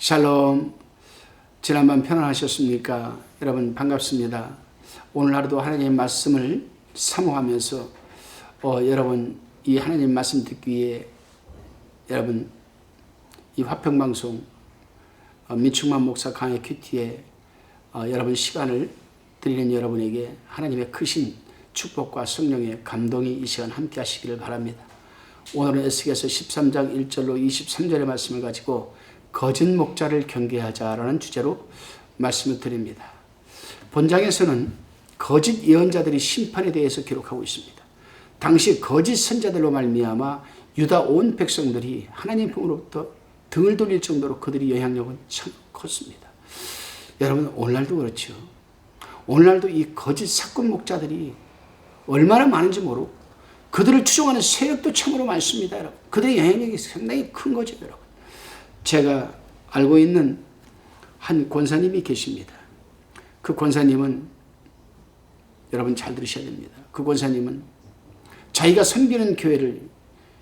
샬롬. 지난밤 편안하셨습니까? 여러분 반갑습니다. 오늘 하루도 하나님의 말씀을 사모하면서 여러분 이 하나님 말씀 듣기 위해 여러분 이 화평방송 민충만 목사 강의 큐티에 여러분 시간을 드리는 여러분에게 하나님의 크신 축복과 성령의 감동이 이 시간 함께 하시기를 바랍니다. 오늘은 에스겔서 13장 1절로 23절의 말씀을 가지고 거짓 목자를 경계하자라는 주제로 말씀을 드립니다. 본장에서는 거짓 예언자들이 심판에 대해서 기록하고 있습니다. 당시 거짓 선자들로 말미암아 유다 온 백성들이 하나님 품으로부터 등을 돌릴 정도로 그들의 영향력은 참 컸습니다. 여러분 오늘날도 그렇죠. 오늘날도 이 거짓 사건 목자들이 얼마나 많은지 모르고 그들을 추종하는 세력도 참으로 많습니다. 여러분. 그들의 영향력이 상당히 큰 거죠. 여러분. 제가 알고 있는 한 권사님이 계십니다. 그 권사님은 여러분 잘 들으셔야 됩니다. 그 권사님은 자기가 섬기는 교회를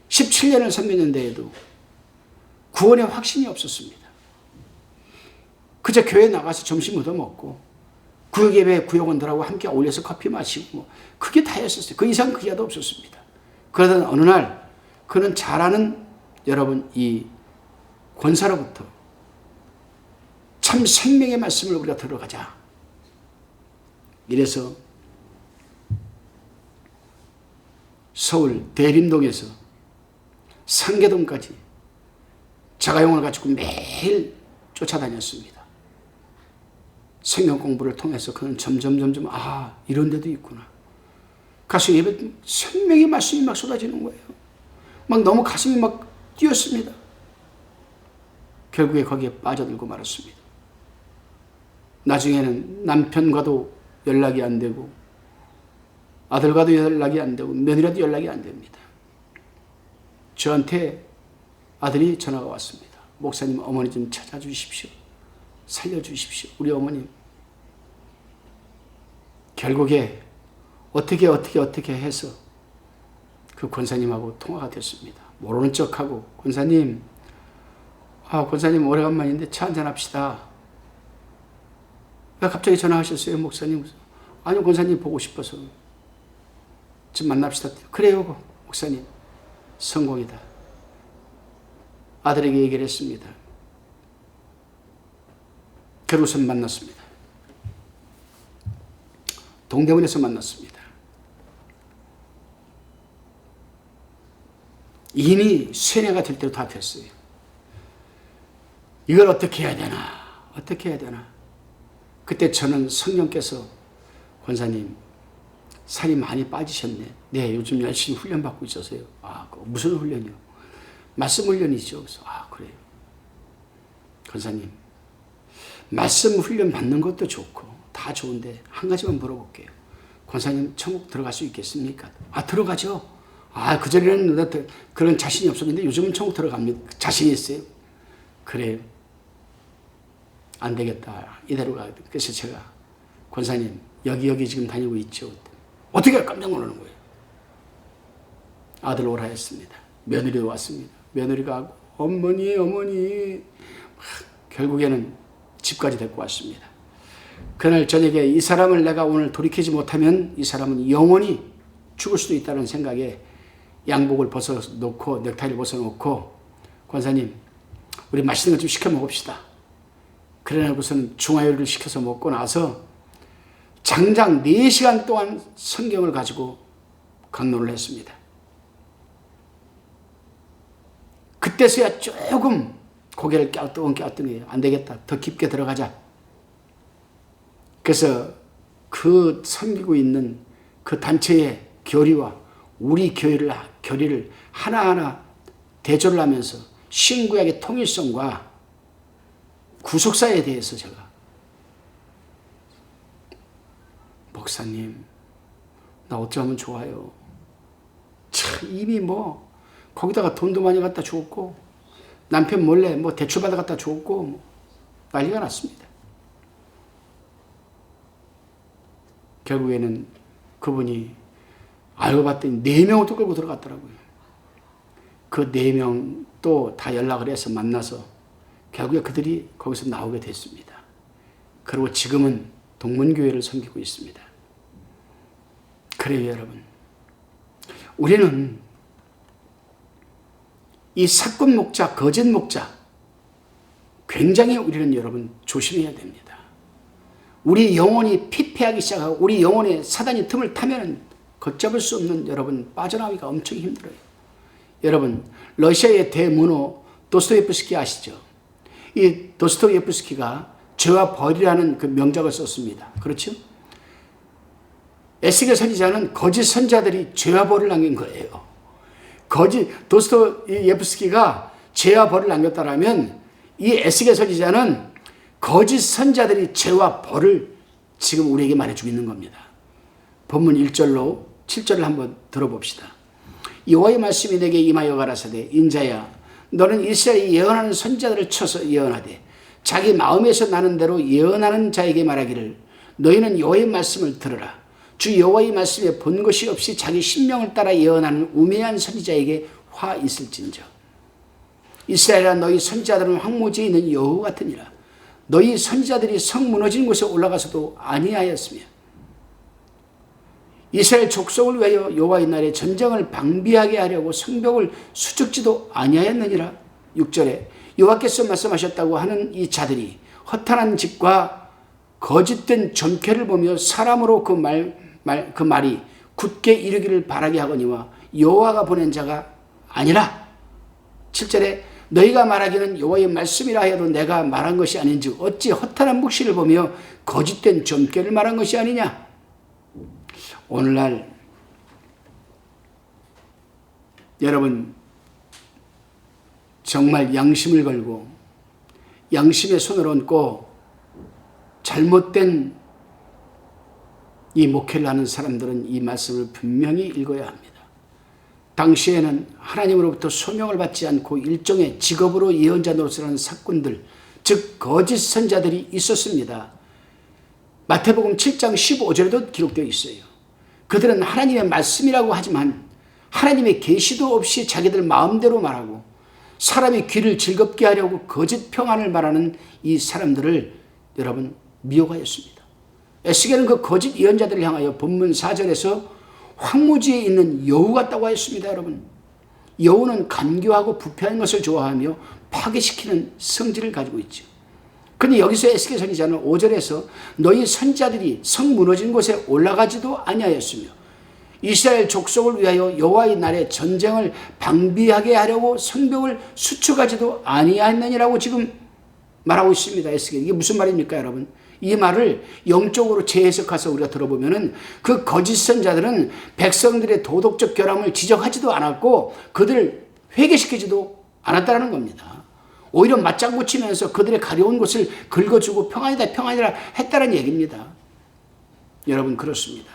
17년을 섬겼는데에도 구원의 확신이 없었습니다. 그저 교회 나가서 점심 얻어먹고 구역예배 구역원들하고 함께 어울려서 커피 마시고 그게 다였었어요. 그 이상 그 이하도 없었습니다. 그러던 어느 날 그는 잘 아는 여러분 이 권사로부터 참 생명의 말씀을 우리가 들어가자. 이래서 서울 대림동에서 상계동까지 자가용을 가지고 매일 쫓아다녔습니다. 성경 공부를 통해서 그는 점점 이런 데도 있구나. 가서 예배 생명의 말씀이 막 쏟아지는 거예요. 막 너무 가슴이 막 뛰었습니다. 결국에 거기에 빠져들고 말았습니다. 나중에는 남편과도 연락이 안 되고 아들과도 연락이 안 되고 며느리와도 연락이 안 됩니다. 저한테 아들이 전화가 왔습니다. 목사님 어머니 좀 찾아주십시오. 살려주십시오. 우리 어머님. 결국에 어떻게 해서 그 권사님하고 통화가 됐습니다. 모르는 척하고 권사님 오래간만인데 차 한잔 합시다. 왜 갑자기 전화하셨어요 목사님? 아니요 권사님 보고 싶어서 좀 만납시다. 그래요 목사님 성공이다. 아들에게 얘기를 했습니다. 그러고서 만났습니다. 동대문에서 만났습니다. 이미 세뇌가 될 대로 다 됐어요. 이걸 어떻게 해야 되나. 그때 저는 성령께서 권사님 살이 많이 빠지셨네. 네, 요즘 열심히 훈련받고 있어서요. 무슨 훈련이요? 말씀 훈련이죠. 그래서 그래요. 권사님 말씀 훈련 받는 것도 좋고 다 좋은데 한 가지만 물어볼게요. 권사님 천국 들어갈 수 있겠습니까? 들어가죠. 그전에는 그런 자신이 없었는데 요즘은 천국 들어갑니다. 자신이 있어요. 그래요. 안 되겠다. 이대로 가야 돼. 그래서 제가 권사님 여기 지금 다니고 있죠. 어떻게 깜짝 놀라는 거예요. 아들 오라 했습니다. 며느리도 왔습니다. 며느리가 어머니 결국에는 집까지 데리고 왔습니다. 그날 저녁에 이 사람을 내가 오늘 돌이키지 못하면 이 사람은 영원히 죽을 수도 있다는 생각에 양복을 벗어놓고 넥타이를 벗어놓고 권사님 우리 맛있는 거 좀 시켜 먹읍시다. 그러고서는 중화요리를 시켜서 먹고 나서 장장 4시간 동안 성경을 가지고 강론을 했습니다. 그때서야 조금 고개를 갸우뚱해요. 안 되겠다. 더 깊게 들어가자. 그래서 그 섬기고 있는 그 단체의 교리와 우리 교리를 하나하나 대조를 하면서 신구약의 통일성과 구속사에 대해서 제가 목사님 나 어쩌면 좋아요. 참 이미 거기다가 돈도 많이 갖다 주었고 남편 몰래 대출 받아 갖다 주었고 난리가 났습니다. 결국에는 그분이 알고 봤더니 4명을 또 끌고 들어갔더라고요. 그 4명 또 다 연락을 해서 만나서 결국에 그들이 거기서 나오게 됐습니다. 그리고 지금은 동문교회를 섬기고 있습니다. 그래요, 여러분. 우리는 이 사건 목자, 거짓 목자, 굉장히 우리는 여러분 조심해야 됩니다. 우리 영혼이 피폐하기 시작하고 우리 영혼에 사단이 틈을 타면 걷잡을 수 없는 여러분 빠져나오기가 엄청 힘들어요. 여러분, 러시아의 대문호 도스토옙스키 아시죠? 이 도스토옙스키가 죄와 벌이라는 그 명작을 썼습니다. 그렇죠? 에스겔 선지자는 거짓 선자들이 죄와 벌을 남긴 거예요. 도스토옙스키가 죄와 벌을 남겼다라면 이 에스겔 선지자는 거짓 선자들이 죄와 벌을 지금 우리에게 말해주고 있는 겁니다. 본문 1절로 7절을 한번 들어봅시다. 여호와의 말씀이 내게 임하여 가라사대 인자야 너는 이스라엘이 예언하는 선자들을 쳐서 예언하되 자기 마음에서 나는 대로 예언하는 자에게 말하기를 너희는 여호와의 말씀을 들으라. 주 여호와의 말씀에 본 것이 없이 자기 신명을 따라 예언하는 우매한 선지자에게 화 있을진저. 이스라엘아 너희 선지자들은 황무지에 있는 여우 같으니라. 너희 선지자들이 성 무너진 곳에 올라가서도 아니하였으며 이스라엘 족속을 위하여 여호와의 날에 전쟁을 방비하게 하려고 성벽을 수축지도 아니하였느니라. 6절에 여호와께서 말씀하셨다고 하는 이 자들이 허탄한 집과 거짓된 점괘를 보며 사람으로 그 말이 굳게 이르기를 바라게 하거니와 여호와가 보낸 자가 아니라. 7절에 너희가 말하기는 여호와의 말씀이라 하여도 내가 말한 것이 아닌즉 어찌 허탄한 묵시를 보며 거짓된 점괘를 말한 것이 아니냐. 오늘날 여러분 정말 양심을 걸고 양심의 손을 얹고 잘못된 이 목회를 하는 사람들은 이 말씀을 분명히 읽어야 합니다. 당시에는 하나님으로부터 소명을 받지 않고 일종의 직업으로 예언자 노릇을 하는 사꾼들, 즉 거짓 선자들이 있었습니다. 마태복음 7장 15절에도 기록되어 있어요. 그들은 하나님의 말씀이라고 하지만 하나님의 계시도 없이 자기들 마음대로 말하고 사람의 귀를 즐겁게 하려고 거짓 평안을 말하는 이 사람들을 여러분 미혹하였습니다. 에스겔은 그 거짓 예언자들을 향하여 본문 4절에서 황무지에 있는 여우 같다고 하였습니다. 여러분, 여우는 간교하고 부패한 것을 좋아하며 파괴시키는 성질을 가지고 있죠. 그런데 여기서 에스겔 선지자는 5절에서 너희 선지자들이 성 무너진 곳에 올라가지도 아니하였으며 이스라엘 족속을 위하여 여호와의 날에 전쟁을 방비하게 하려고 성벽을 수축하지도 아니하였느니라고 지금 말하고 있습니다. 에스겔. 이게 무슨 말입니까, 여러분? 이 말을 영적으로 재해석해서 우리가 들어보면은 그 거짓 선자들은 백성들의 도덕적 결함을 지적하지도 않았고 그들을 회개시키지도 않았다는 겁니다. 오히려 맞장구 치면서 그들의 가려운 곳을 긁어주고 평안이다 평안이라 했다는 얘기입니다. 여러분 그렇습니다.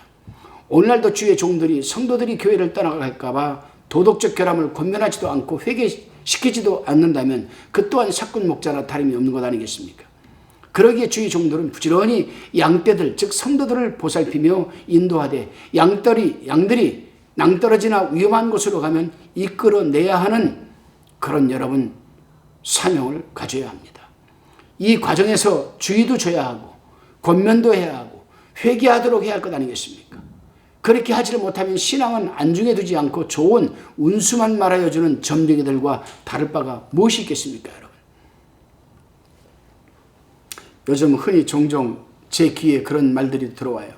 오늘날도 주의 종들이 성도들이 교회를 떠나갈까 봐 도덕적 결함을 권면하지도 않고 회개시키지도 않는다면 그 또한 사꾼 목자나 다름이 없는 것 아니겠습니까? 그러기에 주의 종들은 부지런히 양떼들 즉 성도들을 보살피며 인도하되 양들이 낭떠러지나 위험한 곳으로 가면 이끌어내야 하는 그런 여러분 사명을 가져야 합니다. 이 과정에서 주의도 줘야 하고 권면도 해야 하고 회개하도록 해야 할 것 아니겠습니까? 그렇게 하지를 못하면 신앙은 안중에 두지 않고 좋은 운수만 말하여 주는 점쟁이들과 다를 바가 무엇이 있겠습니까, 여러분? 요즘 흔히 종종 제 귀에 그런 말들이 들어와요.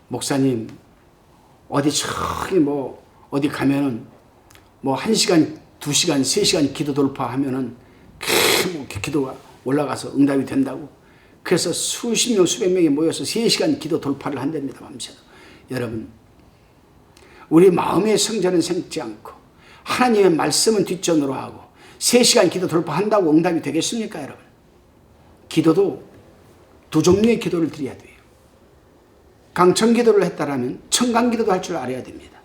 목사님, 어디 저기 어디 가면은 1시간, 2시간, 3시간 기도 돌파하면은 기도가 올라가서 응답이 된다고. 그래서 수십 명, 수백 명이 모여서 3시간 기도 돌파를 한답니다, 밤새. 여러분, 우리 마음의 성전은 생지 않고 하나님의 말씀은 뒷전으로 하고 3시간 기도 돌파한다고 응답이 되겠습니까, 여러분? 기도도 두 종류의 기도를 드려야 돼요. 강청 기도를 했다라면 청강 기도도 할 줄 알아야 됩니다.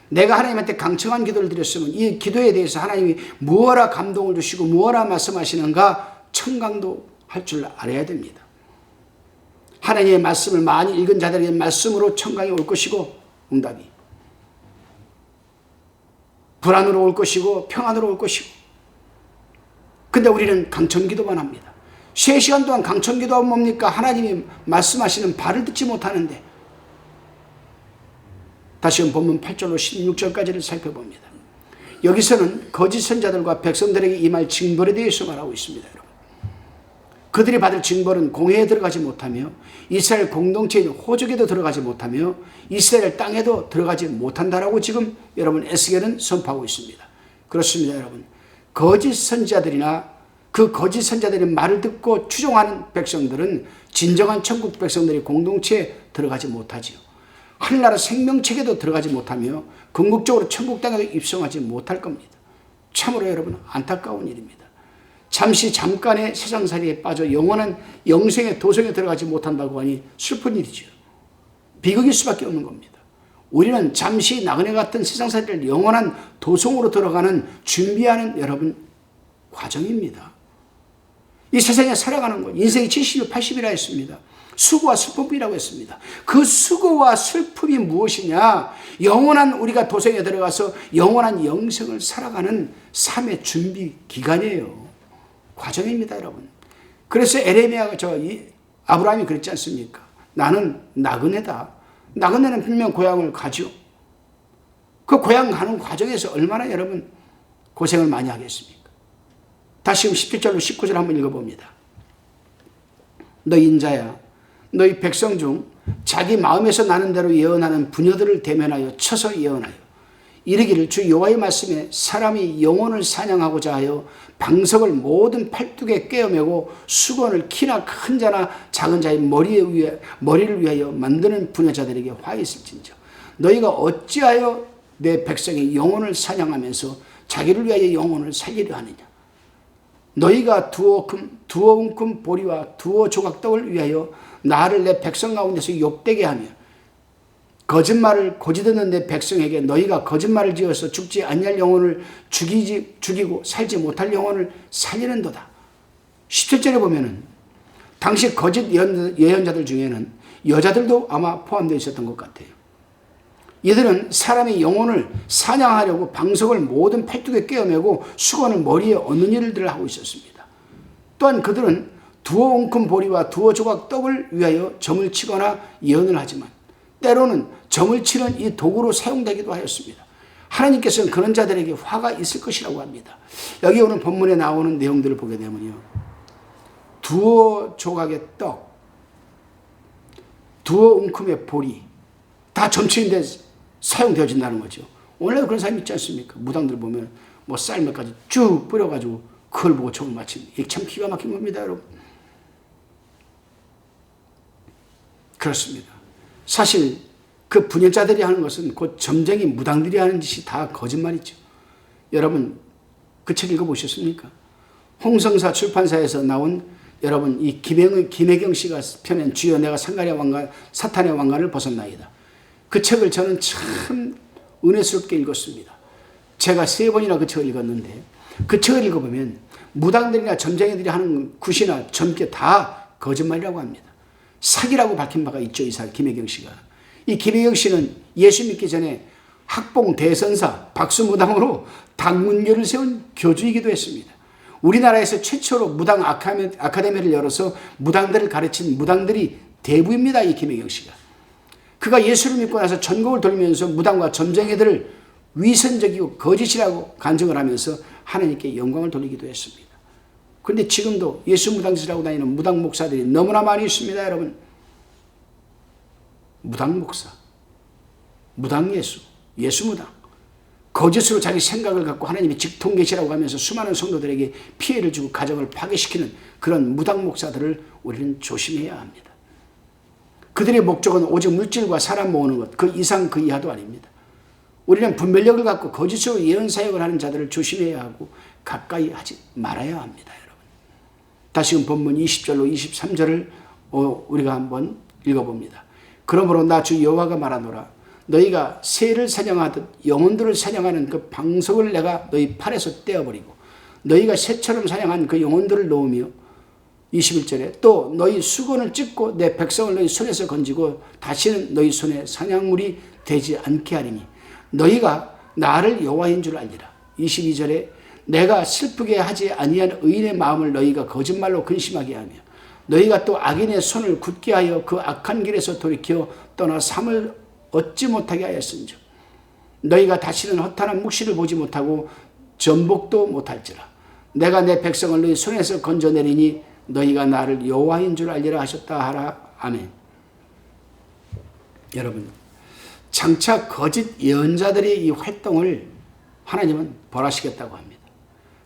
내가 하나님한테 강청한 기도를 드렸으면 이 기도에 대해서 하나님이 무엇라 감동을 주시고 무엇라 말씀하시는가 청강도 할 줄 알아야 됩니다. 하나님의 말씀을 많이 읽은 자들에게 말씀으로 청강이 올 것이고 응답이 불안으로 올 것이고 평안으로 올 것이고 근데 우리는 강청기도만 합니다. 3시간 동안 강청기도하면 뭡니까? 하나님이 말씀하시는 바를 듣지 못하는데. 다시 본문 8절로 16절까지를 살펴봅니다. 여기서는 거짓 선자들과 백성들에게 임할 징벌에 대해서 말하고 있습니다. 여러분. 그들이 받을 징벌은 공회에 들어가지 못하며 이스라엘 공동체인 호적에도 들어가지 못하며 이스라엘 땅에도 들어가지 못한다라고 지금 여러분 에스겔은 선포하고 있습니다. 그렇습니다. 여러분. 거짓 선자들이나 그 거짓 선자들의 말을 듣고 추종하는 백성들은 진정한 천국 백성들이 공동체에 들어가지 못하지요. 하늘나라 생명책에도 들어가지 못하며 궁극적으로 천국 땅에도 입성하지 못할 겁니다. 참으로 여러분 안타까운 일입니다. 잠깐의 세상살이에 빠져 영원한 영생의 도성에 들어가지 못한다고 하니 슬픈 일이죠. 비극일 수밖에 없는 겁니다. 우리는 잠시 나그네 같은 세상살이를 영원한 도성으로 들어가는 준비하는 여러분 과정입니다. 이 세상에 살아가는 것, 인생이 70, 80이라 했습니다. 수고와 슬픔이라고 했습니다. 그 수고와 슬픔이 무엇이냐? 영원한 우리가 도성에 들어가서 영원한 영생을 살아가는 삶의 준비 기간이에요. 과정입니다, 여러분. 그래서 에레미야가 아브라함이 그랬지 않습니까? 나는 나그네다. 나그네는 분명 고향을 가죠. 그 고향 가는 과정에서 얼마나 여러분 고생을 많이 하겠습니까? 다시 17절로 19절 한번 읽어봅니다. 너희 인자야, 너희 백성 중 자기 마음에서 나는 대로 예언하는 부녀들을 대면하여 쳐서 예언하여 이르기를 주 여호와의 말씀에 사람이 영혼을 사냥하고자 하여 방석을 모든 팔뚝에 꿰어매고 수건을 키나 큰 자나 작은 자의 머리를 위하여 만드는 부녀자들에게 화 있을진저 너희가 어찌하여 내 백성의 영혼을 사냥하면서 자기를 위하여 영혼을 살리려 하느냐. 너희가 두어 웅큼 보리와 두어 조각떡을 위하여 나를 내 백성 가운데서 욕되게 하며 거짓말을 고지듣는 내 백성에게 너희가 거짓말을 지어서 죽지 아니할 영혼을 죽이고 살지 못할 영혼을 살리는도다. 17절에 보면은 당시 거짓 예언자들 중에는 여자들도 아마 포함되어 있었던 것 같아요. 이들은 사람의 영혼을 사냥하려고 방석을 모든 팔뚝에 꿰어매고 수건을 머리에 얹는 일들을 하고 있었습니다. 또한 그들은 두어 웅큼 보리와 두어 조각 떡을 위하여 점을 치거나 예언을 하지만 때로는 점을 치는 이 도구로 사용되기도 하였습니다. 하나님께서는 그런 자들에게 화가 있을 것이라고 합니다. 여기 오늘 본문에 나오는 내용들을 보게 되면요. 두어 조각의 떡, 두어 웅큼의 보리 다 점치는데 사용되어진다는 거죠. 오늘도 그런 사람이 있지 않습니까? 무당들 보면 뭐 쌀매까지 쭉 뿌려가지고 그걸 보고 점을 맞추는 이게 참 기가 막힌 겁니다, 여러분. 그렇습니다. 사실 그 분열자들이 하는 것은 곧 점쟁이 무당들이 하는 짓이 다 거짓말이죠. 여러분 그 책 읽어보셨습니까? 홍성사 출판사에서 나온 여러분 이 김혜경 씨가 펴낸 주여 내가 사탄의 왕관을 벗었나이다. 그 책을 저는 참 은혜스럽게 읽었습니다. 제가 3번이나 그 책을 읽었는데 그 책을 읽어보면 무당들이나 점쟁이들이 하는 굿이나 점괘 다 거짓말이라고 합니다. 사기라고 밝힌 바가 있죠. 김혜경 씨가. 이 김혜경 씨는 예수 믿기 전에 학봉 대선사 박수무당으로 당문교를 세운 교주이기도 했습니다. 우리나라에서 최초로 무당 아카데미를 열어서 무당들을 가르친 무당들이 대부입니다. 이 김혜경 씨가. 그가 예수를 믿고 나서 전국을 돌면서 무당과 점쟁이들을 위선적이고 거짓이라고 간증을 하면서 하나님께 영광을 돌리기도 했습니다. 그런데 지금도 예수 무당짓이라고 다니는 무당 목사들이 너무나 많이 있습니다. 여러분. 무당 목사, 무당 예수, 예수 무당. 거짓으로 자기 생각을 갖고 하나님이 직통 계시라고 하면서 수많은 성도들에게 피해를 주고 가정을 파괴시키는 그런 무당 목사들을 우리는 조심해야 합니다. 그들의 목적은 오직 물질과 사람 모으는 것, 그 이상 그 이하도 아닙니다. 우리는 분별력을 갖고 거짓으로 예언 사역을 하는 자들을 조심해야 하고 가까이 하지 말아야 합니다. 여러분. 다시금 본문 20절로 23절을 우리가 한번 읽어봅니다. 그러므로 나 주 여호와가 말하노라. 너희가 새를 사냥하듯 영혼들을 사냥하는 그 방석을 내가 너희 팔에서 떼어버리고 너희가 새처럼 사냥한 그 영혼들을 놓으며 21절에 또 너희 수건을 찢고 내 백성을 너희 손에서 건지고 다시는 너희 손에 사냥물이 되지 않게 하리니 너희가 나를 여호와인 줄 알리라. 22절에 내가 슬프게 하지 아니한 의인의 마음을 너희가 거짓말로 근심하게 하며 너희가 또 악인의 손을 굳게 하여 그 악한 길에서 돌이켜 떠나 삶을 얻지 못하게 하였은즉 너희가 다시는 허탄한 묵시를 보지 못하고 전복도 못할지라. 내가 내 백성을 너희 손에서 건져내리니 너희가 나를 여호와인 줄 알리라 하셨다 하라. 아멘. 여러분, 장차 거짓 예언자들의 이 활동을 하나님은 벌하시겠다고 합니다.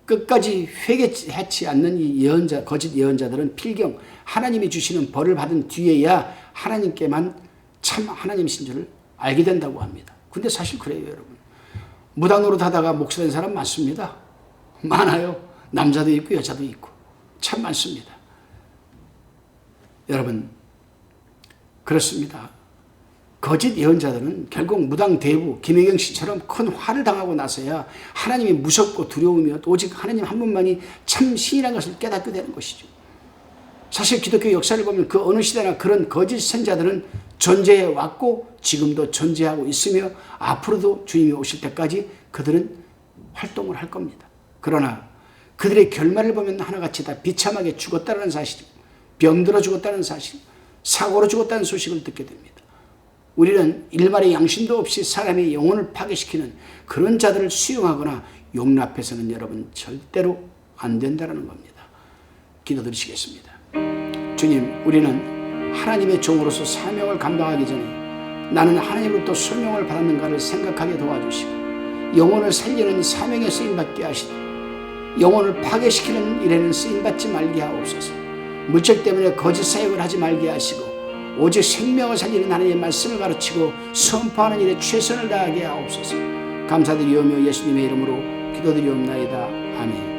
끝까지 회개하지 않는 이 예언자, 거짓 예언자들은 필경 하나님이 주시는 벌을 받은 뒤에야 하나님께만 참 하나님이신 줄을 알게 된다고 합니다. 근데 사실 그래요, 여러분. 무당 노릇하다가 목사 된 사람 많습니다. 많아요. 남자도 있고 여자도 있고 참 많습니다. 여러분, 그렇습니다. 거짓 예언자들은 결국 무당 대부 김혜경 씨처럼 큰 화를 당하고 나서야 하나님이 무섭고 두려우며 오직 하나님 한 분만이 참 신이라는 것을 깨닫게 되는 것이죠. 사실 기독교 역사를 보면 그 어느 시대나 그런 거짓 선자들은 존재해 왔고 지금도 존재하고 있으며 앞으로도 주님이 오실 때까지 그들은 활동을 할 겁니다. 그러나 그들의 결말을 보면 하나같이 다 비참하게 죽었다는 사실, 병들어 죽었다는 사실, 사고로 죽었다는 소식을 듣게 됩니다. 우리는 일말의 양심도 없이 사람의 영혼을 파괴시키는 그런 자들을 수용하거나 용납해서는 여러분 절대로 안 된다는 겁니다. 기도드리시겠습니다. 주님, 우리는 하나님의 종으로서 사명을 감당하기 전에 나는 하나님으로부터 소명을 받았는가를 생각하게 도와주시고 영혼을 살리는 사명에 쓰임받게 하시고 영혼을 파괴시키는 일에는 쓰임받지 말게 하옵소서. 물질 때문에 거짓 사역을 하지 말게 하시고 오직 생명을 살리는 하나님의 말씀을 가르치고 선포하는 일에 최선을 다하게 하옵소서. 감사드리오며 예수님의 이름으로 기도드리옵나이다. 아멘.